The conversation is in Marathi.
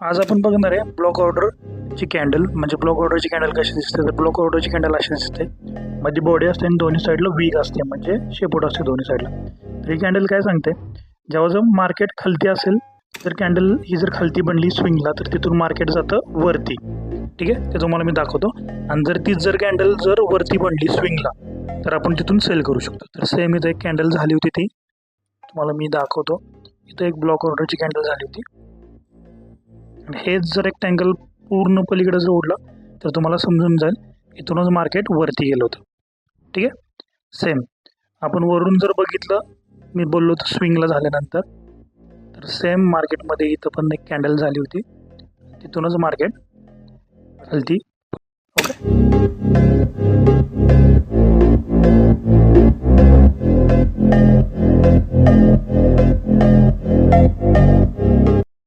आज आपण बघणार आहे ब्लॉक ऑर्डरची कॅन्डल. म्हणजे ब्लॉक ऑर्डरची कॅन्डल कशी दिसते तर ब्लॉक ऑर्डरची कॅन्डल अशी दिसते. मध्ये बॉडी असते आणि दोन्ही साईडला वीक असते, म्हणजे शेपूट असते दोन्ही साईडला. तर ही कॅन्डल काय सांगते, जेव्हा जर मार्केट खालती असेल तर कॅन्डल ही जर खालती बनली स्विंगला तर तिथून मार्केट जातं वरती. ठीक आहे, ते तुम्हाला मी दाखवतो. आणि जर तीच जर कॅन्डल जर वरती बनली स्विंगला तर आपण तिथून सेल करू शकतो. तर सेम इथं एक कॅन्डल झाली होती, ती तुम्हाला मी दाखवतो. इथं एक ब्लॉक ऑर्डरची कॅन्डल झाली होती. हेच जर एक टँगल पूर्ण पलीकडे जर उडला तर तुम्हाला समजून जाईल इथूनच मार्केट वरती गेलं होतं. ठीक आहे, सेम आपण वरून जर बघितलं, मी बोललो तर स्विंगला झाल्यानंतर, तर सेम मार्केटमध्ये इथं पण एक कॅन्डल झाली होती, तिथूनच मार्केट खालती. ओके.